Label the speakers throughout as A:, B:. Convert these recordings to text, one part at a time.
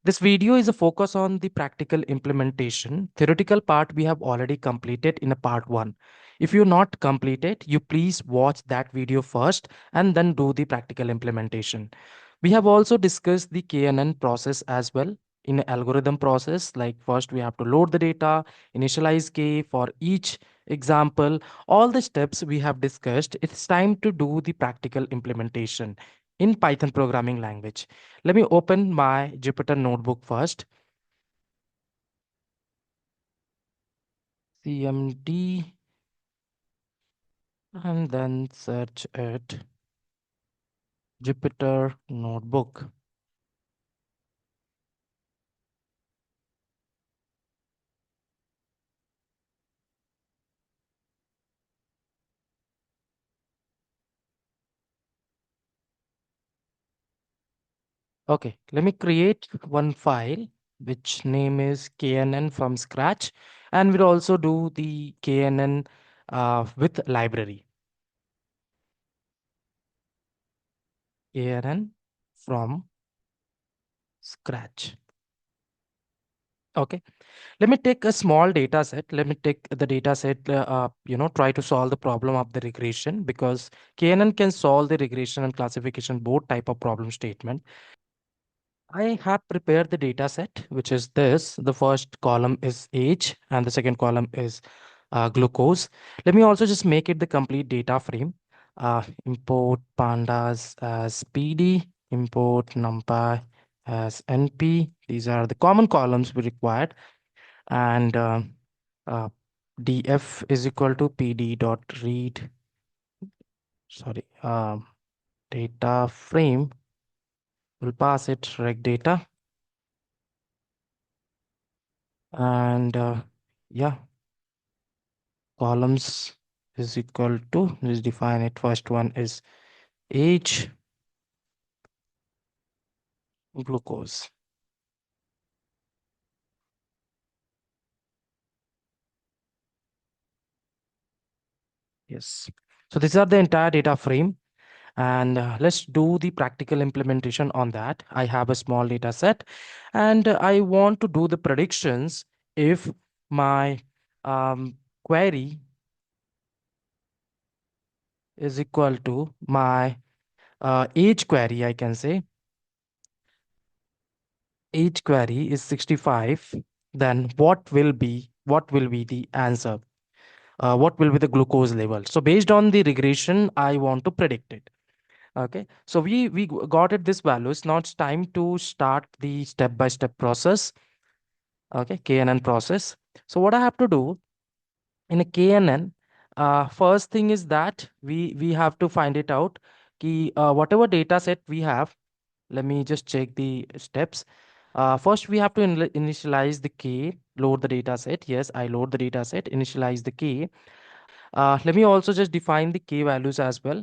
A: This video is a focus on the practical implementation. Theoretical part we have already completed in a part 1. If you not completed, you please watch that video first and then do the practical implementation. We have also discussed the KNN process as well in an algorithm process. Like first we have to load the data, initialize K for each example. All the steps we have discussed. It's time to do the practical implementation in Python programming language. Let me open my Jupyter notebook first. CMD and then search it. Jupyter notebook. Okay, let me create one file which name is KNN from scratch, and we'll also do the KNN with library. KNN from scratch. Okay. Let me take a small data set. Let me take the data set, try to solve the problem of the regression because KNN can solve the regression and classification both type of problem statement. I have prepared the data set, which is this. The first column is age and the second column is glucose. Let me also just make it the complete data frame. Import pandas as PD, import numpy as NP. These are the common columns we required. And uh, df is equal to pd dot read, sorry, data frame. We'll pass it reg data. And yeah, columns is equal to, let's define it. First one is age, glucose. Yes. So these are the entire data frame. And let's do the practical implementation on that. I have a small data set and I want to do the predictions if my query is equal to my age query. I can say age query is 65. Then what will be the answer? What will be the glucose level? So based on the regression, I want to predict it. Okay, so we got it this values. Now it's time to start the step-by-step process. Okay, KNN process. So what I have to do in a KNN, first thing is that we have to find it out. Whatever data set we have, let me just check the steps. First, we have to initialize the K, load the data set. Yes, I load the data set, initialize the K. Let me also just define the K values as well.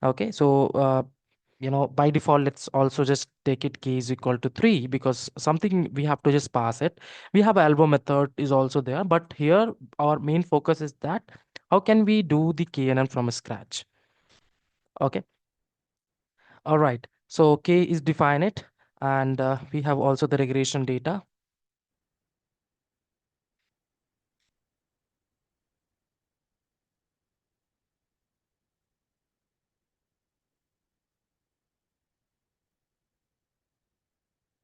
A: Okay, so by default, let's also just take it K is equal to 3 because something we have to just pass it. We have album method is also there, but here our main focus is that how can we do the KNN from scratch? Okay, all right. So K is define it, and we have also the regression data.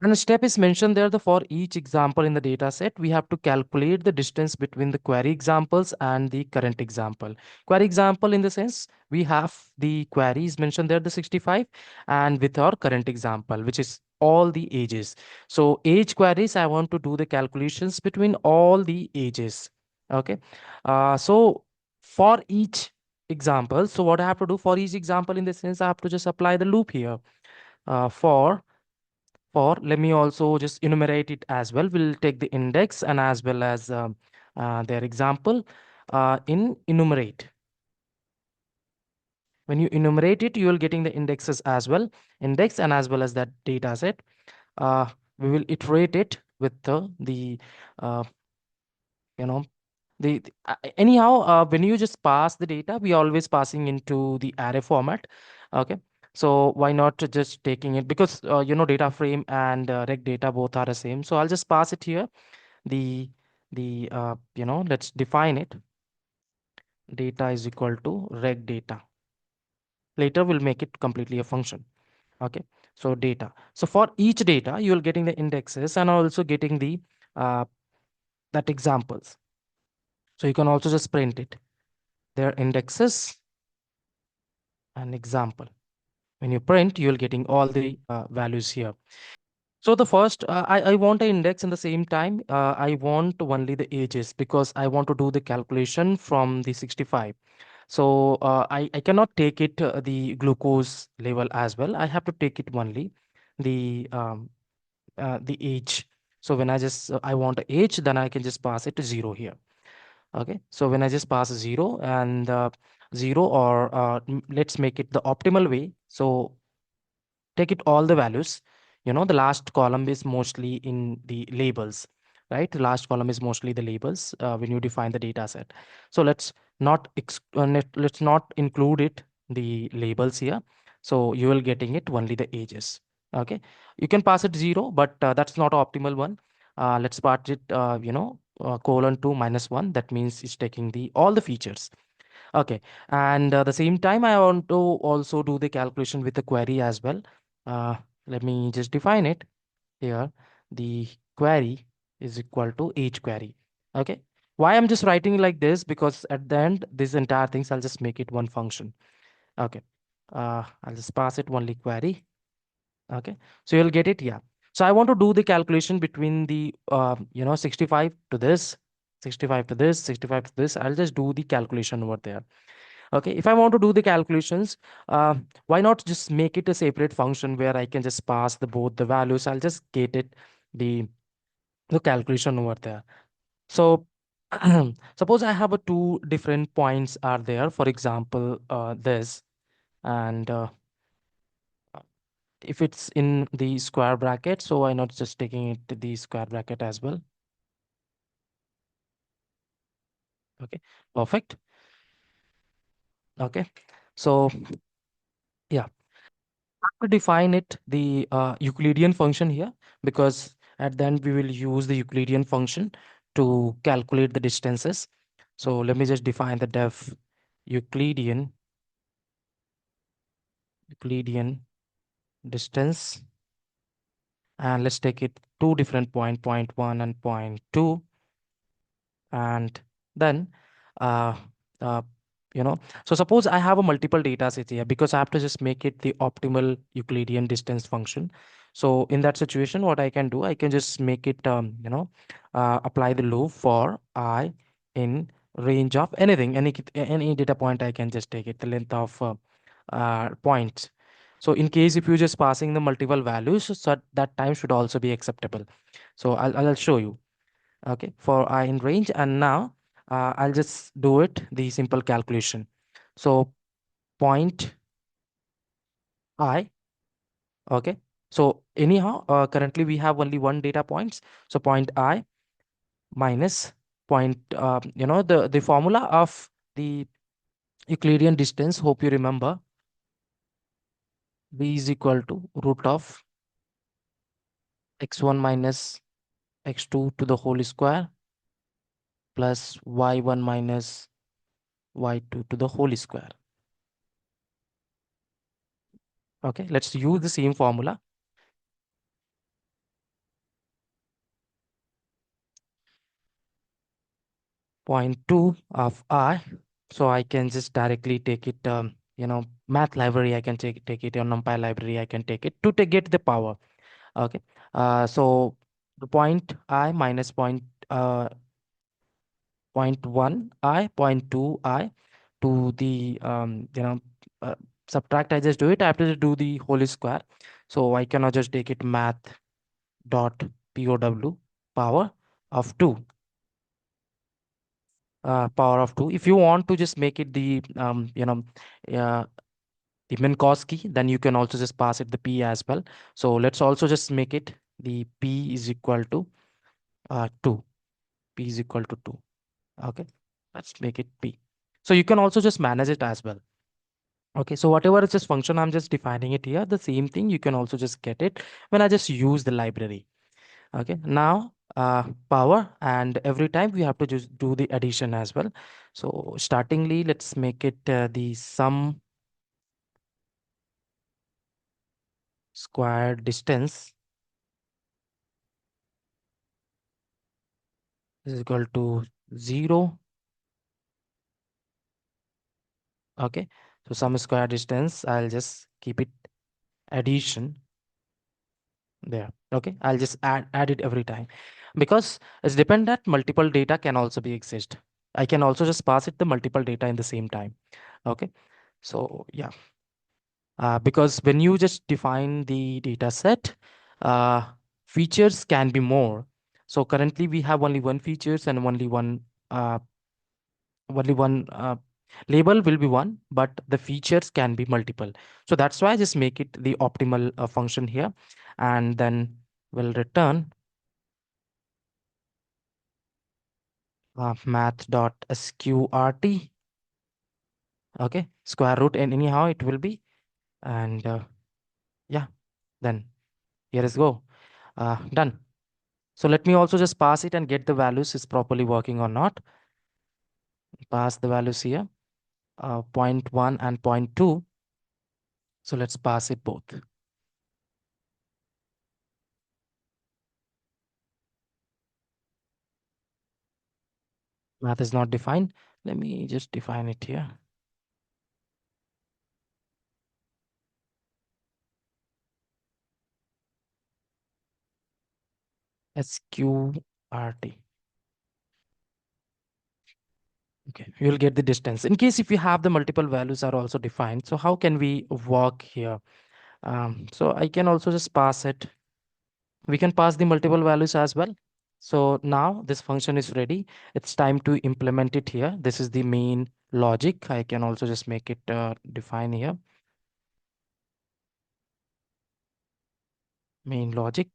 A: And a step is mentioned there. The for each example in the data set, we have to calculate the distance between the query examples and the current example. Query example in the sense we have the queries mentioned there, the 65, and with our current example, which is all the ages. So age queries, I want to do the calculations between all the ages. Okay. So for each example, so what I have to do for each example in the sense, I have to just apply the loop here. For let me also just enumerate it as well. We'll take the index and as well as their example in enumerate. When you enumerate it, you will getting the indexes as well, index and as well as that data set. uh, we will iterate it with the uh, you know anyhow, when you just pass the data, we always passing into the array format. Okay, So why not just taking it, because data frame and reg data both are the same. So I'll just pass it here. The let's define it. Data is equal to reg data. Later we'll make it completely a function. Okay. So data. So for each data, you'll getting the indexes and also getting the uh, that examples. So you can also just print it. Their indexes and example. When you print, you'll getting all the values here. So the first, I want an index in the same time. I want only the ages because I want to do the calculation from the 65. So I cannot take it the glucose level as well. I have to take it only the age. So when I want a age, then I can just pass it to 0 here. Okay. So when I just pass 0 and 0, or let's make it the optimal way. So take it all the values. The last column is mostly in the labels, right? The last column is mostly the labels when you define the data set. So let's not include it the labels here. So you will getting it only the ages. Okay. You can pass it 0, but that's not optimal one. Let's part it colon 2 minus 1. That means it's taking the all the features. Okay. And the same time, I want to also do the calculation with the query as well. Uh, Let me just define it here. The query is equal to age query. Okay. Why I'm just writing like this? Because at the end, this entire things, I'll just make it one function. Okay. I'll just pass it only query. Okay. So you'll get it. Yeah. So I want to do the calculation between the 65 to this, 65 to this, 65 to this. I'll just do the calculation over there. Okay, if I want to do the calculations, why not just make it a separate function where I can just pass the both the values. I'll just get it the the calculation over there. So suppose I have a two different points are there. For example, this, and if it's in the square bracket, so why not just taking it to the square bracket as well? Okay, perfect. Okay, so yeah. To define it the Euclidean function here, because at the end we will use the Euclidean function to calculate the distances. So let me just define the def Euclidean distance, and let's take it two different point 1 and point 2. And then uh, uh, so suppose I have a multiple data set here, because I have to just make it the optimal Euclidean distance function. So in that situation, what I can do, I can just make it apply the loop for I in range of anything, any data point. I can just take it the length of points. So in case if you're just passing the multiple values, so that time should also be acceptable. So I'll show you. Okay, for I in range. And now I'll just do it the simple calculation. So point I. Okay, so anyhow currently we have only one data points. So point I minus point the formula of the Euclidean distance, hope you remember. B is equal to root of x1 minus x2 to the whole square plus y1 minus y2 to the whole square. Okay, let's use the same formula. Point 2 of I. So I can just directly take it, math library. I can take it on NumPy library. I can take it to get the power. Okay. So the point I minus point 1 I, point 2 I to the, uh, subtract. I just do it. I have to do the whole square. So I cannot just take it math dot pow power of 2. Power of 2. If you want to just make it the uh, the Minkowski, then you can also just pass it the p as well. So let's also just make it the p is equal to 2. P is equal to 2. Okay, let's make it p. So you can also just manage it as well. Okay, so whatever is this function, I'm just defining it here. The same thing, you can also just get it when I just use the library. Okay, now power, and every time we have to just do the addition as well. So startingly, let's make it the sum square distance is equal to 0. Okay, so sum square distance, I'll just keep it addition there. Okay, I'll just add it every time, because it's depend that multiple data can also be exist. I can also just pass it the multiple data in the same time. Okay, so yeah, because when you just define the data set, uh, features can be more. So currently we have only one features and uh, only one label will be one, but the features can be multiple. So that's why I just make it the optimal function here, and then we'll return math.sqrt. Okay, square root, and anyhow it will be, and yeah, then here is go, done. So let me also just pass it and get the values is properly working or not. Pass the values here, point 1 and point 2. So let's pass it both. Math is not defined. Let me just define it here. SQRT. Okay, you will get the distance. In case if you have the multiple values are also defined, so how can we work here? So I can also just pass it. We can pass the multiple values as well. So now this function is ready. It's time to implement it here. This is the main logic. I can also just make it define here. Main logic.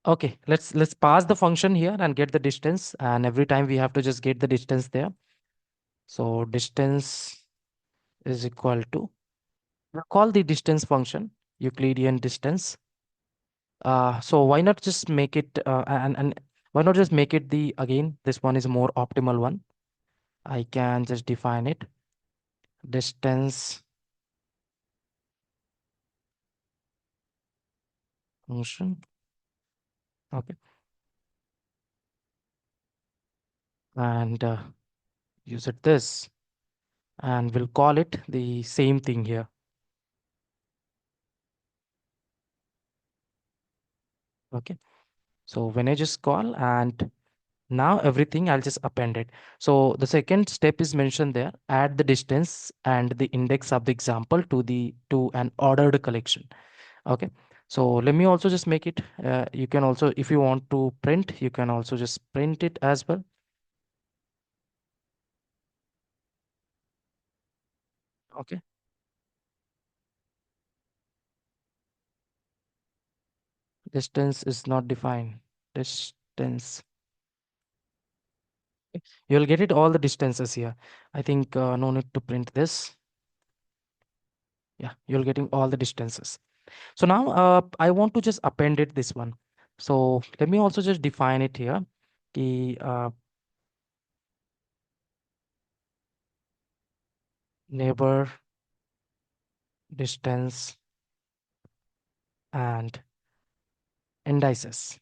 A: Okay, let's pass the function here and get the distance. And every time we have to just get the distance there. So distance is equal to, we'll call the distance function Euclidean distance. So why not just make it and why not just make it the, again, this one is more optimal one. I can just define it distance function. Okay, and use it this, and we'll call it the same thing here. Okay, so when I just call, and now everything I'll just append it. So the second step is mentioned there, add the distance and the index of the example to an ordered collection. Okay, so let me also just make it, you can also, if you want to print, you can also just print it as well. Okay, distance is not defined. Distance, you'll get it all the distances here. I think no need to print this. Yeah, you're getting all the distances. So now I want to just append it this one. So let me also just define it here. The neighbor distance and indices.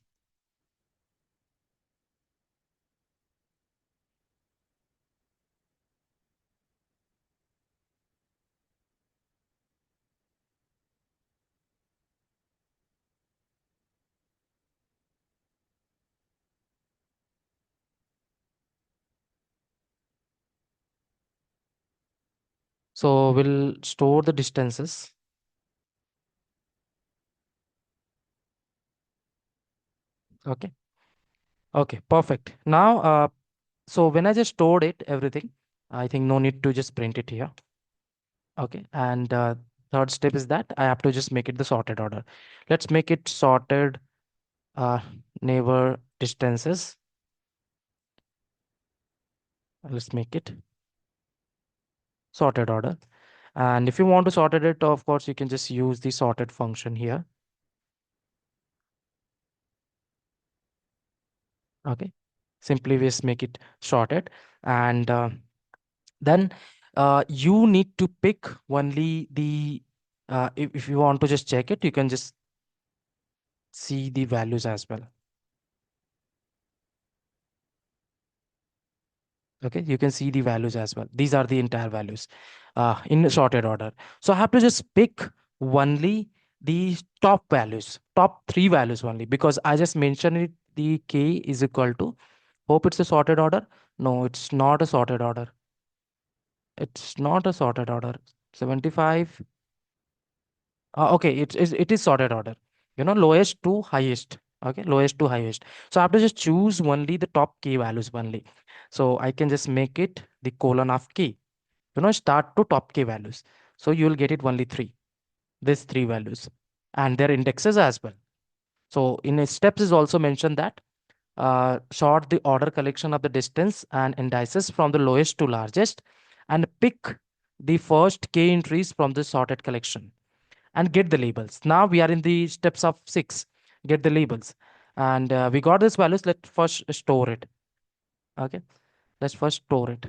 A: So we'll store the distances. Okay. Okay, perfect. Now, so when I just stored it, everything, I think no need to just print it here. Okay. And third step is that I have to just make it the sorted order. Let's make it sorted uh, neighbor distances. Let's make it sorted order. And if you want to sorted it, of course, you can just use the sorted function here. Okay. Simply just make it sorted. And then you need to pick only the, if you want to just check it, you can just see the values as well. Okay, you can see the values as well. These are the entire values in sorted order. So I have to just pick only the top values, top three values only, because I just mentioned it, the k is equal to, hope it's a sorted order. No, it's not a sorted order. It's not a sorted order. 75. Okay, it is sorted order. Lowest to highest. Okay, lowest to highest. So I have to just choose only the top k values only. So I can just make it the colon of k. Start to top k values. So you will get it only three. These three values, and their indexes as well. So in its steps is also mentioned that sort the order collection of the distance and indices from the lowest to largest, and pick the first k entries from the sorted collection and get the labels. Now we are in the steps of 6. Get the labels. And we got these values. Let's first store it. Okay. Let's first store it.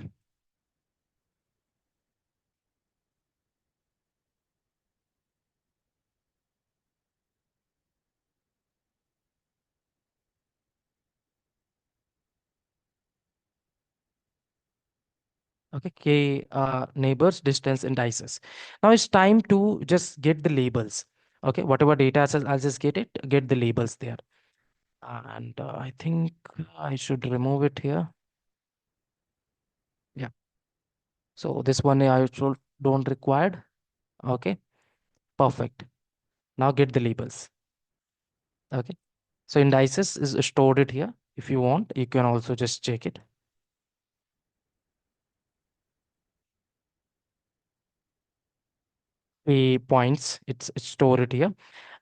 A: Okay. K neighbors, distance, indices. Now it's time to just get the labels. Okay. Whatever data I'll just get it, get the labels there. And I think I should remove it here. Yeah. So this one I should don't required. Okay. Perfect. Now get the labels. Okay. So indices is stored it here. If you want, you can also just check it. The points, it's stored it here.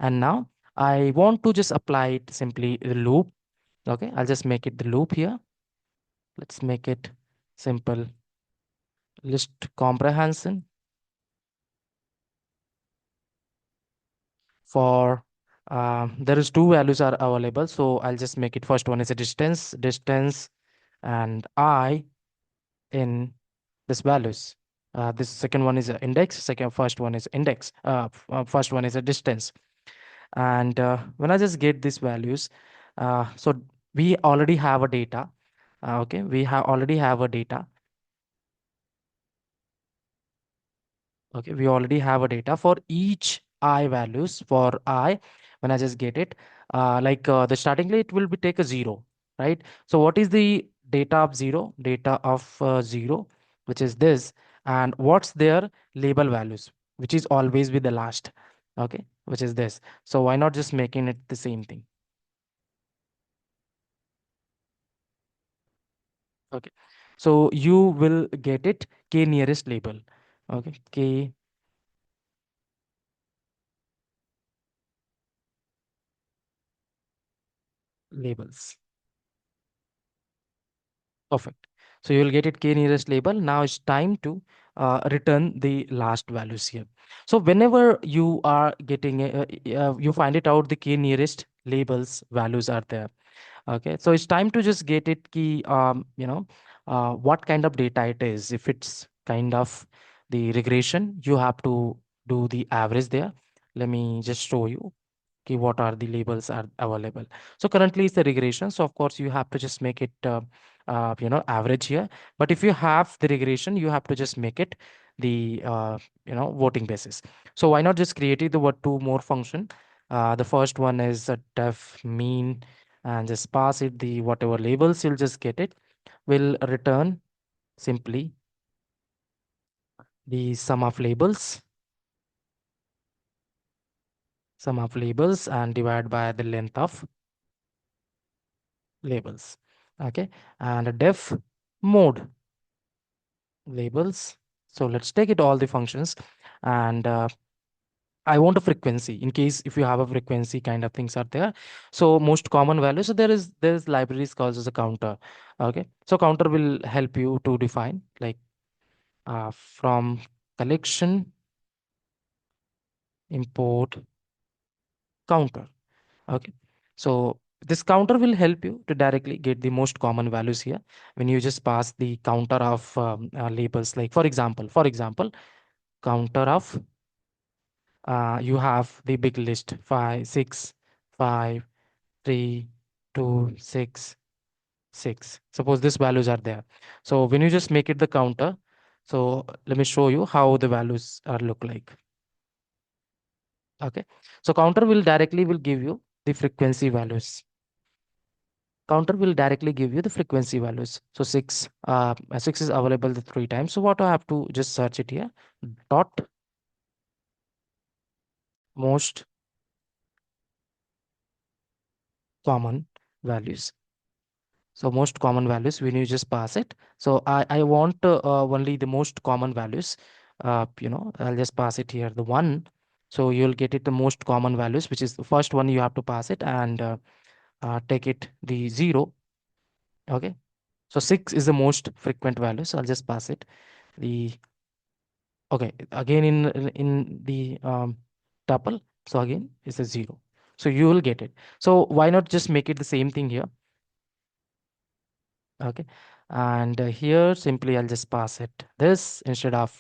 A: And now I want to just apply it simply the loop. Okay, I'll just make it the loop here. Let's make it simple list comprehension for there is two values are available. So I'll just make it first one is a distance, and I in this values. This second one is a index. First one is index. First one is a distance. And when I just get these values, so we already have a data. Okay, we have already have a data. Okay, we already have a data for each I values for I. When I just get it, like the starting rate will be take a zero, right? So what is the data of zero? Data of zero, which is this, and what's their label values, which is always be the last. Okay, which is this. So why not just making it the same thing? Okay, so you will get it k nearest label. Okay, k labels. Perfect. So you will get it k nearest label. Now it's time to return the last values here. So whenever you are getting, you find it out the k nearest labels values are there. Okay, so it's time to just get it key, what kind of data it is. If it's kind of the regression, you have to do the average there. Let me just show you what are the labels are available. So currently it's the regression. So of course you have to just make it, average here. But if you have the regression, you have to just make it the, voting basis. So why not just create it the what two more function? The first one is a def mean, and just pass it the whatever labels you'll just get it will return simply the sum of labels and divide by the length of labels. Okay, and a def mode labels. So let's take it all the functions, and I want a frequency in case if you have a frequency kind of things are there. So most common value. So there's libraries called as a counter. Okay. So counter will help you to define like from collection import counter. Okay. So this counter will help you to directly get the most common values here when you just pass the counter of labels. Like for example, counter of you have the big list 5, 6, 5, 3, 2, 6, 6. Suppose these values are there. So when you just make it the counter, so let me show you how the values are look like. Okay. So counter will directly will give you the frequency values. Counter will directly give you the frequency values. So 6 is available the 3 times. So what I have to just search it here. Dot most common values. So most common values when you just pass it. So I want only the most common values. I'll just pass it here. The one. So you'll get it the most common values, which is the first one you have to pass it and take it the 0. Okay. So 6 is the most frequent value. So I'll just pass it. The Okay, again in the tuple, so again it's a 0. So you will get it. So why not just make it the same thing here? Okay, and here simply I'll just pass it this instead of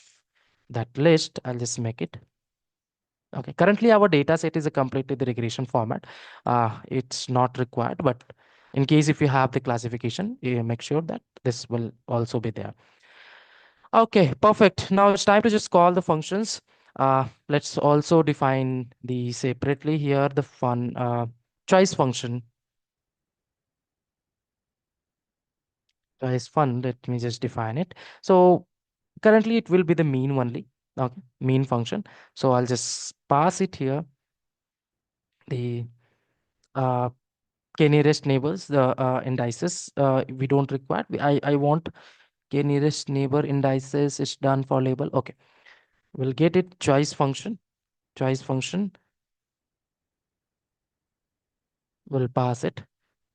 A: that list. I'll just make it. Okay, currently our data set is a completely the regression format. It's not required, but in case if you have the classification, you make sure that this will also be there. Okay, perfect. Now it's time to just call the functions. Let's also define the separately here the fun choice function. Choice fun. Let me just define it. So currently it will be the mean only. Okay, mean function. So I'll just pass it here. The uh, k nearest neighbors, the indices. We don't require. I want k nearest neighbor indices is done for label. Okay, we'll get it choice function. Choice function will pass it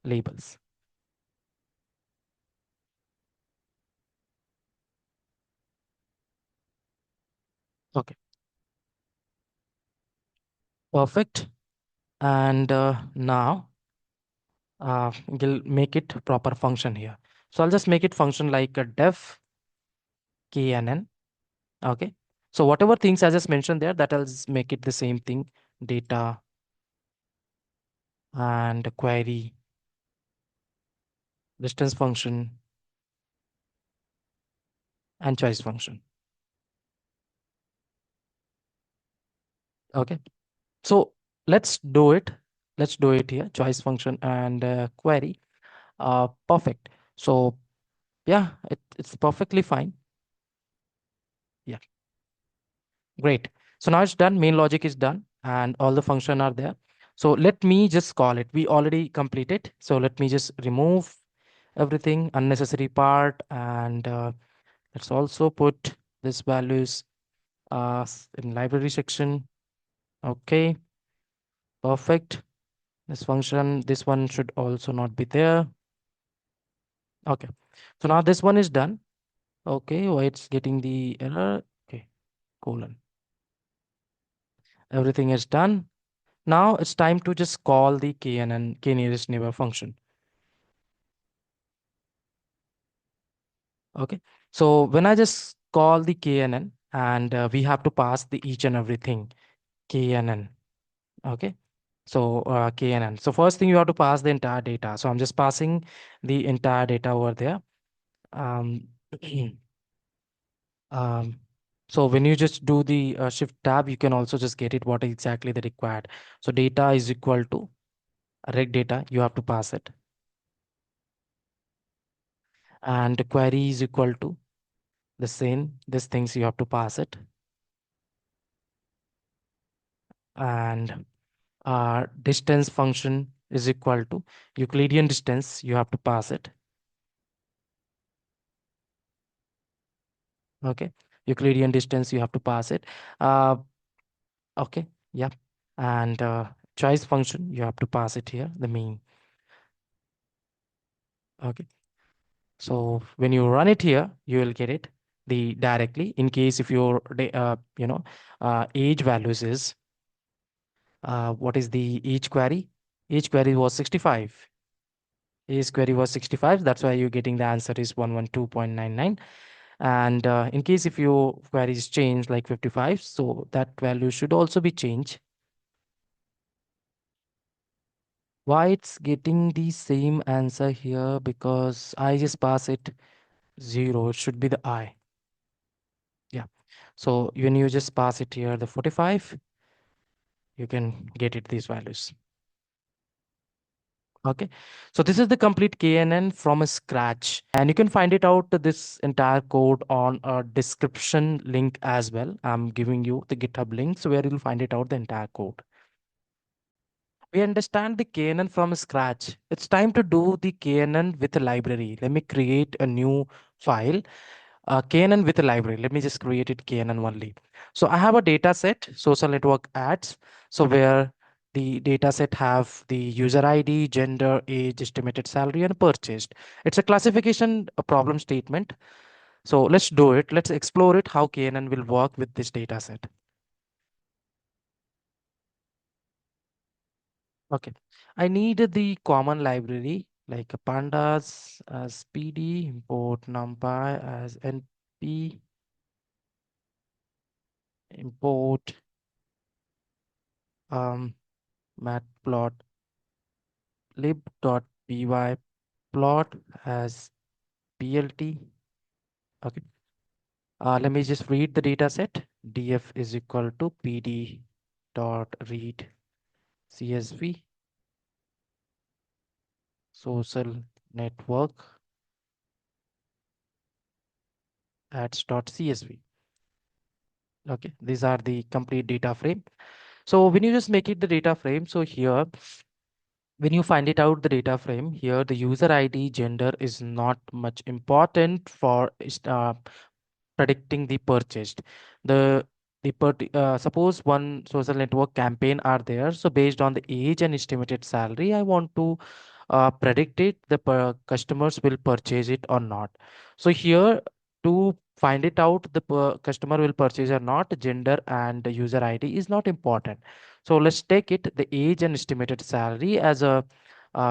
A: labels. Okay, perfect. And now we'll make it proper function here. So I'll just make it function like a def knn. Okay. So whatever things I just mentioned there, that I'll just make it the same thing. Data and query, distance function, and choice function. Okay. So let's do it. Let's do it here. Choice function and query. Perfect. So yeah, it's perfectly fine. Yeah. Great. So now it's done. Main logic is done and all the function are there. So let me just call it. We already completed. So let me just remove everything unnecessary part and let's also put this values in library section. Okay, perfect. This function, this one should also not be there. Okay. So now this one is done. Okay, why it's getting the error? Okay, colon. Everything is done. Now it's time to just call the knn, k nearest neighbor function. Okay. So when I just call the knn and we have to pass the each and everything knn. Okay. So knn. So first thing you have to pass the entire data. So I'm just passing the entire data over there. Um, um, so when you just do the shift tab, you can also just get it what exactly the required. So data is equal to reg data. You have to pass it. And query is equal to the same these things you have to pass it. And distance function is equal to Euclidean distance, you have to pass it. Okay, Euclidean distance you have to pass it. uh, okay, Yeah. And choice function, you have to pass it here, the mean. Okay. So when you run it here, you will get it the directly. In case if your age values is what is the age query? Age query was 65. Age query was 65. That's why you're getting the answer is 112.99. And in case if your query is changed like 55, so that value should also be changed. Why it's getting the same answer here? Because I just pass it 0. It should be the I. Yeah. So when you just pass it here, the 45, you can get it these values. Okay. So this is the complete KNN from a scratch. And you can find it out this entire code on a description link as well. I'm giving you the GitHub link, so where you'll find it out the entire code. We understand the KNN from scratch. It's time to do the KNN with a library. Let me create a new file, KNN with a library. Let me just create it KNN only. So I have a data set, social network ads. So where the data set have the user ID, gender, age, estimated salary, and purchased. It's a classification a problem statement. So let's do it. Let's explore it, how KNN will work with this data set. Okay. I need the common library like pandas as PD, import numpy as np, import um, matplotlib.py plot as plt. Okay. Let me just read the data set. df is equal to pd dot read csv social network ads dot csv. Okay. These are the complete data frame. So when you just make it the data frame, so here, when you find it out the data frame, here the user ID gender is not much important for predicting the purchased. The suppose one social network campaign are there. So based on the age and estimated salary, I want to predict it, the customers will purchase it or not. So here to find it out, the customer will purchase or not, gender and the user ID is not important. So let's take it the age and estimated salary as a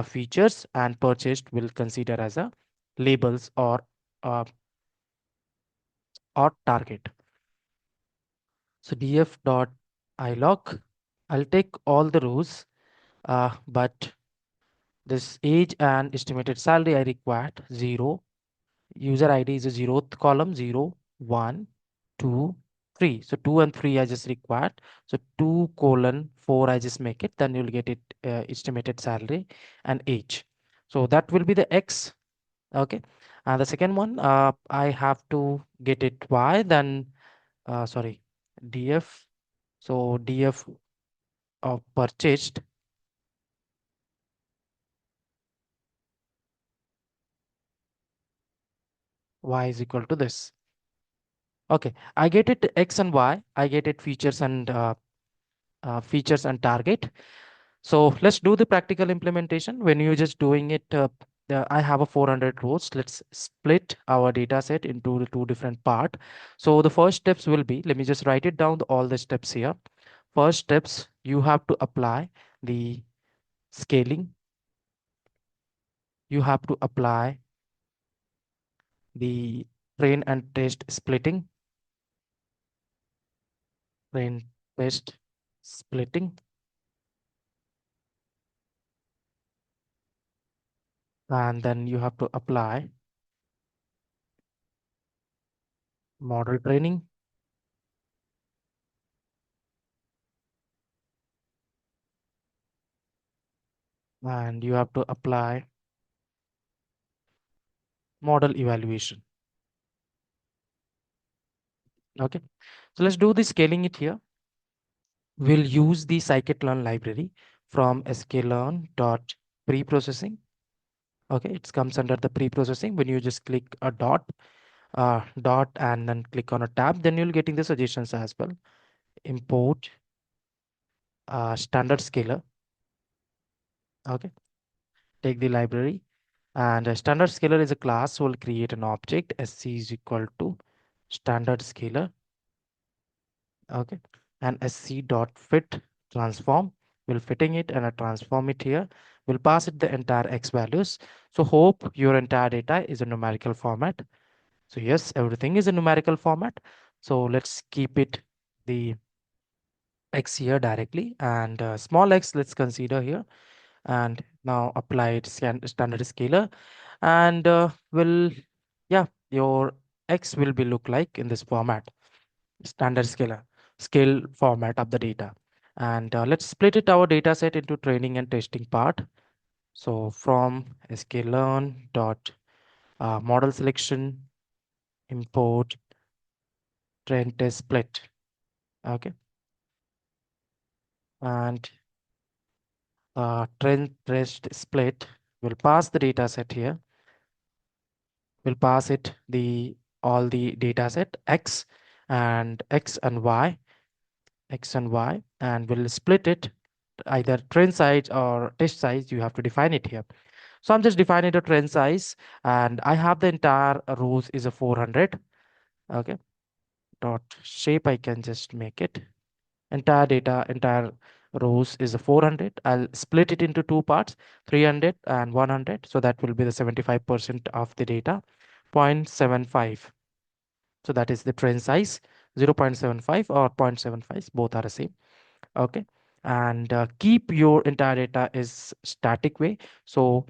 A: features, and purchased will consider as a labels uh, or target. So df dot ilog, I'll take all the rows, but this age and estimated salary I required 0. User ID is a zeroth column, 0, 1, 2, 3. So 2 and 3 I just required. So 2 colon 4 I just make it. Then you'll get it estimated salary and age. So that will be the X. Okay. And the second one, I have to get it Y. Then sorry, DF. So DF of purchased Y is equal to this. Okay, I get it X and Y. I get it features and target. So let's do the practical implementation. When you're just doing it, I have a 400 rows. Let's split our data set into the two different part. So the first steps will be, let me just write it down, all the steps here. First steps, you have to apply the scaling. You have to apply the train and test splitting, train test splitting, and then you have to apply model training, and you have to apply model evaluation. Okay, so let's do the scaling it here. We'll use the scikit-learn library from sklearn dot pre-processing. Okay, it comes under the pre-processing. When you just click a dot and then click on a tab, then you'll getting the suggestions as well. Import standard scalar. Okay, take the library, and a standard scalar is a class. Will create an object sc is equal to standard scalar. Okay, and sc dot fit transform will fitting it and transform it here. We'll pass it the entire x values. So hope your entire data is a numerical format. So yes, everything is a numerical format. So let's keep it the x here directly, and small x let's consider here, and now apply it standard scalar, and will yeah, your x will be look like in this format, standard scalar scale format of the data. And let's split it our data set into training and testing part. So from sklearn dot model selection import train test split. Okay, and train test split will pass the data set here. We'll pass it the all the data set x and y, and we'll split it either train size or test size. You have to define it here. So I'm just defining the train size, and I have the entire rows is a 400. Okay, dot shape I can just make it entire data, entire rows is a 400. I'll split it into two parts, 300 and 100. So that will be the 75% of the data, 0.75. So that is the train size, 0.75 or 0.75, both are the same. Okay, and keep your entire data is static way. So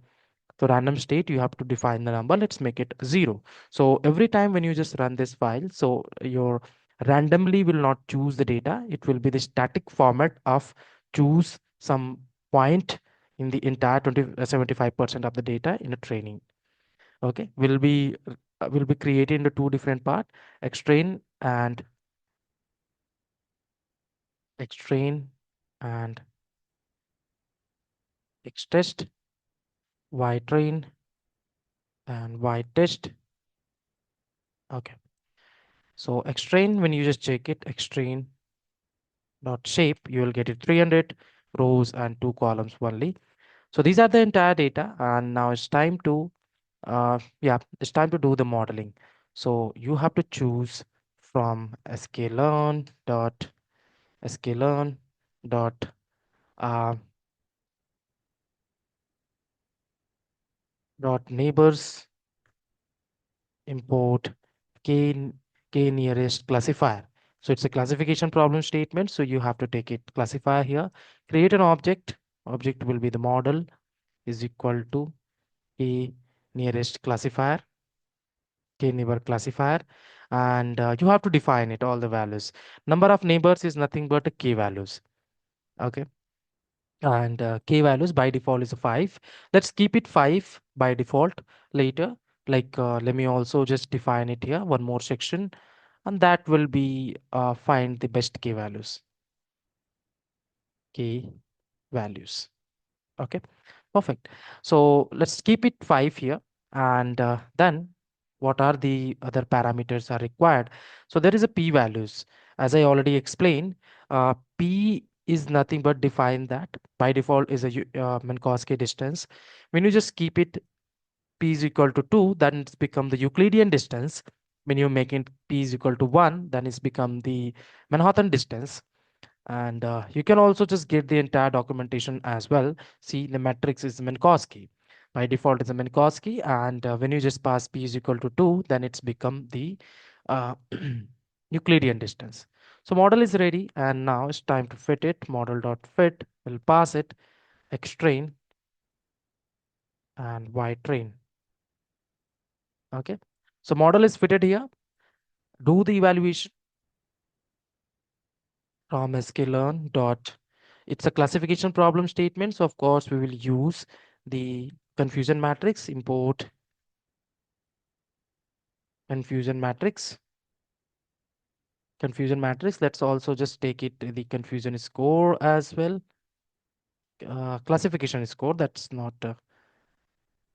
A: the random state you have to define the number, let's make it 0. So every time when you just run this file, so your randomly will not choose the data, it will be the static format of choose some point in the entire 75% of the data in a training. Okay, will be created into two different part, extrain and extrain and xtest, y train and y test. Okay, so extrain, when you just check it, extrain dot shape, you will get it 300 rows and two columns only. So these are the entire data, and now it's time to it's time to do the modeling. So you have to choose from sklearn dot uh, dot neighbors import k k nearest classifier. So it's a classification problem statement. So you have to take it classifier here, create an object. Object will be the model is equal to k nearest classifier, k neighbor classifier, and you have to define it all the values. Number of neighbors is nothing but a k values. Okay, and k values by default is a 5. Let's keep it 5 by default later. Like let me also just define it here, one more section, and that will be find the best k values. K values. Okay, perfect. So let's keep it 5 here, and then what are the other parameters are required? So there is a p values. As I already explained, p is nothing but define that by default is a Minkowski distance. When you just keep it p is equal to 2, then it's become the Euclidean distance. When you make it p is equal to 1, then it's become the Manhattan distance. And you can also just get the entire documentation as well. See, the matrix is Minkowski. By default, it's a Minkowski. And when you just pass p is equal to 2, then it's become the uh, Euclidean distance. So model is ready. And now it's time to fit it. Model.fit will pass it, xtrain and ytrain. Okay. So model is fitted here. Do the evaluation from sklearn dot. It's a classification problem statement. So of course we will use the confusion matrix, import confusion matrix. Confusion matrix. Let's also just take it the confusion score as well. Classification score. That's not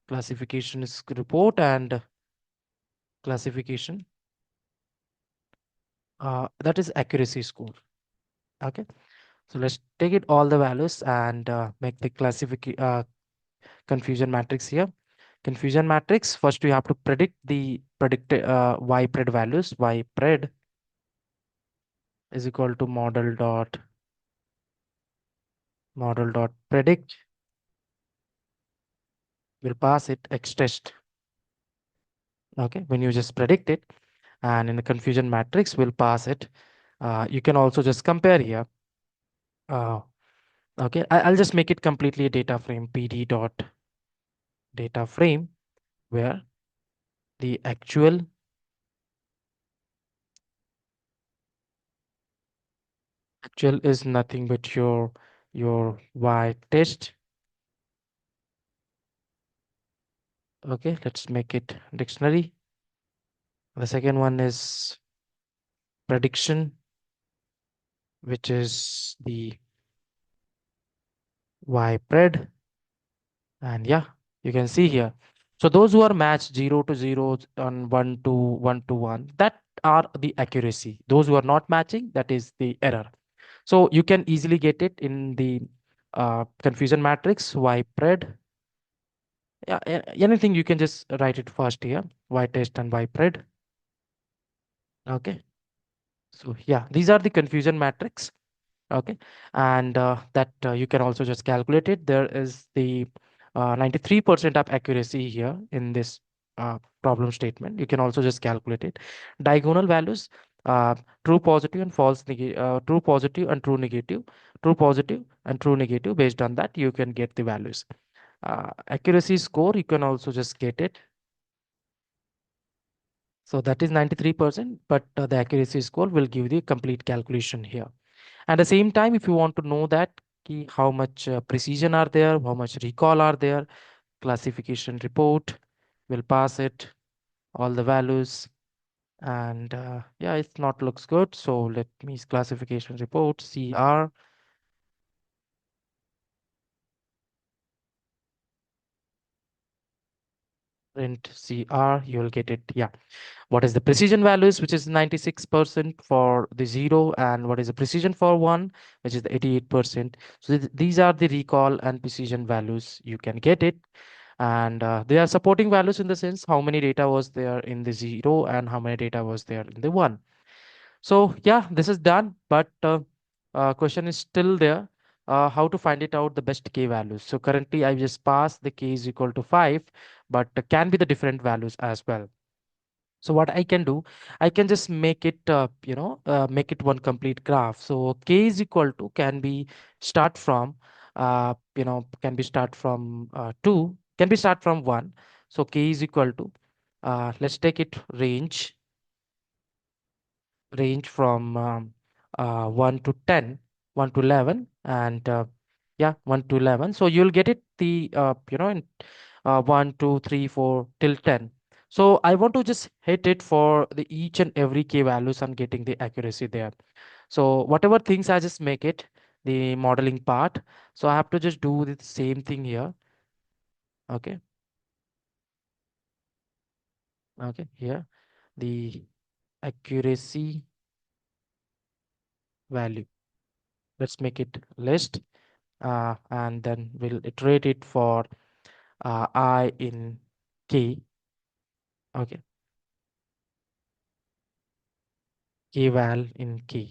A: classification is report and classification. That is accuracy score. Okay. So let's take it all the values and make the confusion matrix here. Confusion matrix, first we have to predict the y pred values. Y pred is equal to model dot predict. We'll pass it x test. Okay, when you just predict it, and in the confusion matrix, we'll pass it. You can also just compare here. Uh, okay, I'll just make it completely a data frame, pd dot data frame, where the actual is nothing but your y test. Okay, let's make it dictionary. The second one is prediction, which is the y pred. And yeah, you can see here. So those who are matched 0 to 0 and 1 to 1 to 1, that are the accuracy. Those who are not matching, that is the error. So you can easily get it in the confusion matrix, y pred. Yeah, anything you can just write it first here, y test and y pred. Okay. So yeah, these are the confusion matrix. Okay, and that you can also just calculate it. There is the 93% of accuracy here in this problem statement. You can also just calculate it. Diagonal values, uh, true positive and true positive and true negative, true positive and true negative. Based on that, you can get the values. Accuracy score, you can also just get it. So that is 93%, but the accuracy score will give the complete calculation here. At the same time, if you want to know that how much precision are there, how much recall are there, classification report will pass it, all the values. And yeah, it's not looks good. So let me classification report, CR, print CR, you will get it. Yeah. What is the precision values, which is 96% for the 0, and what is the precision for 1, which is the 88%. So these are the recall and precision values. You can get it. And they are supporting values in the sense how many data was there in the 0 and how many data was there in the 1. So yeah, this is done, but question is still there. How to find it out the best k values. So currently I just passed the k is equal to 5, but can be the different values as well. So what I can do, I can just make it, make it one complete graph. So k is equal to can be start from, can be start from 2, can be start from 1. So k is equal to, let's take it range from 1 to 10, 1 to 11, and yeah, 1 to 11. So you'll get it in 1, 2, 3, 4 till 10. So I want to just hit it for the each and every k values and getting the accuracy there. So whatever things I just make it the modeling part. So I have to just do the same thing here. Okay. Okay. Here the accuracy value. Let's make it list, and then we'll iterate it for I in k. Okay, k val in k.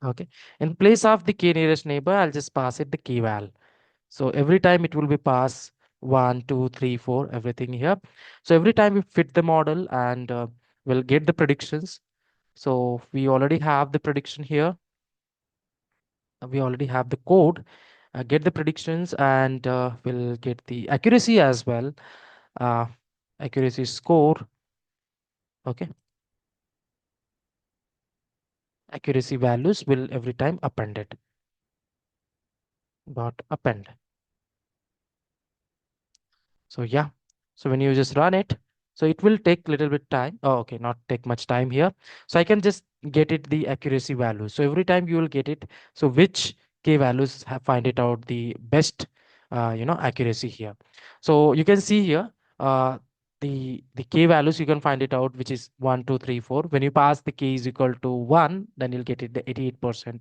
A: Okay, in place of the k nearest neighbor, I'll just pass it the k val. So every time it will be pass 1, 2, 3, 4, everything here. So every time we fit the model and we'll get the predictions. So we already have the prediction here. We already have the code. Get the predictions and we'll get the accuracy as well. Uh, Accuracy score. Okay, accuracy values will every time appended. Dot append. So yeah, so when you just run it, so it will take little bit time. Oh, okay, not take much time here. So I can just get it the accuracy value. So every time you will get it. So which k values have find it out the best accuracy here. So you can see here, the k values, you can find it out, which is 1, 2, 3, 4. When you pass the k is equal to 1, then you'll get it the 88%.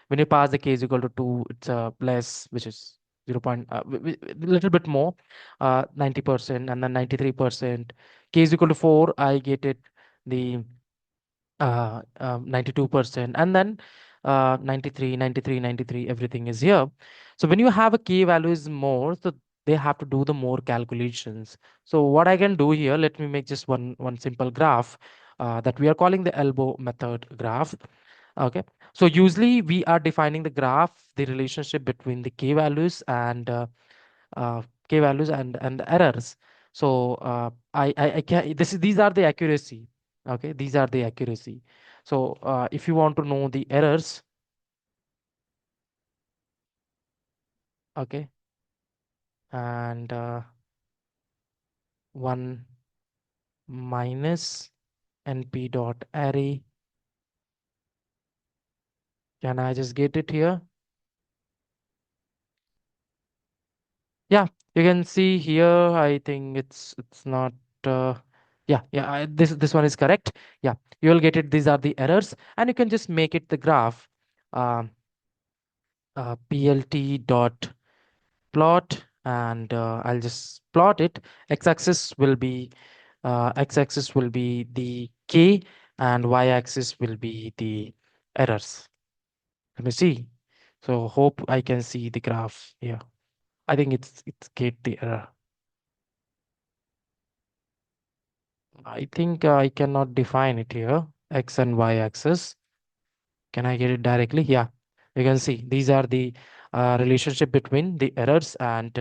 A: When you pass the k is equal to 2, it's less, which is 0. A little bit more, 90%, and then 93%. K is equal to 4, I get it the 92%, and then 93, 93, 93, everything is here. So when you have a k value is more, so they have to do the more calculations. So what I can do here, let me make just one simple graph that we are calling the elbow method graph. Okay, so usually we are defining the graph, the relationship between the k values and uh, k values and the errors. So I can, these are the accuracy. Okay, these are the accuracy. So if you want to know the errors, okay, and 1 minus np dot array, can I just get it here? Yeah, you can see here. I think it's not. Uh, yeah. This one is correct. Yeah, you will get it. These are the errors, and you can just make it the graph. Um, plt dot plot, and I'll just plot it. X-axis will be the k, and y-axis will be the errors. Let me see. So hope I can see the graph here. I think it's get the error. I think I cannot define it here. X and y axis. Can I get it directly? Yeah. You can see these are the relationship between the errors and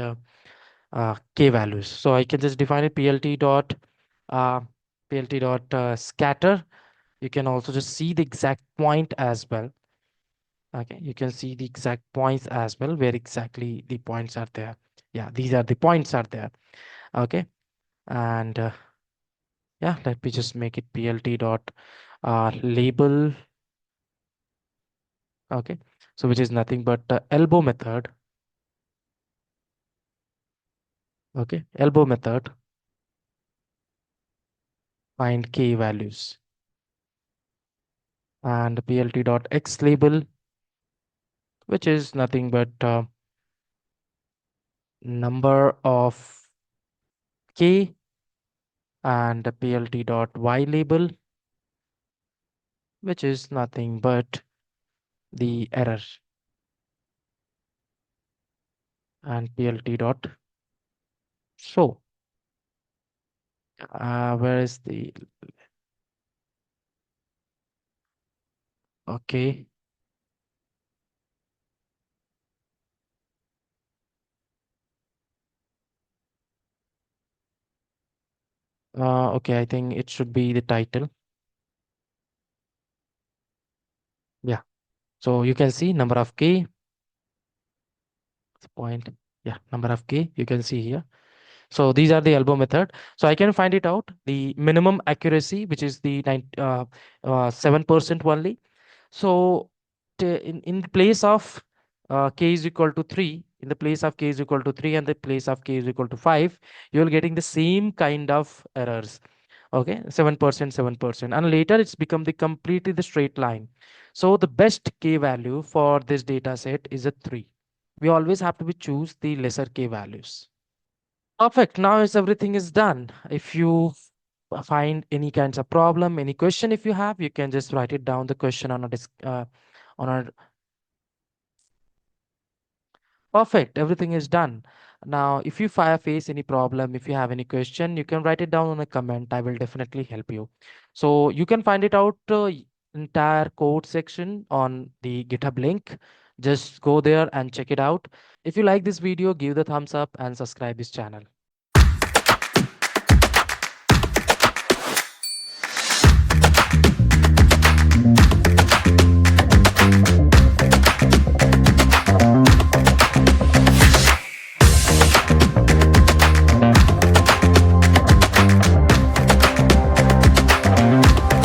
A: k values. So I can just define it uh, plt dot scatter. You can also just see the exact point as well. Okay, you can see the exact points as well, where exactly the points are there. Yeah, these are the points are there. Okay, and yeah, let me just make it plt dot label. Okay, so which is nothing but elbow method. Okay, elbow method, find k values, and plt dot x label, which is nothing but number of k, and plt dot y label, which is nothing but the error, and plt dot show. Where is the, okay. Okay, I think it should be the title. Yeah. So you can see number of k, point. Yeah, number of k, you can see here. So these are the elbow method. So I can find it out. The minimum accuracy, which is the 7% only. So in the place of k is equal to 3, in the place of k is equal to 3 and the place of k is equal to 5, you're getting the same kind of errors. Okay, 7%, 7%. And later it's become the completely the straight line. So the best k value for this data set is a 3. We always have to be choose the lesser k values. Perfect. Now is everything is done. If you find any kinds of problem, any question, if you have, you can just write it down the question on a on a perfect. Everything is done. Now, if you face any problem, if you have any question, you can write it down on a comment. I will definitely help you. So you can find it out entire code section on the GitHub link. Just go there and check it out. If you like this video, give the thumbs up and subscribe this channel.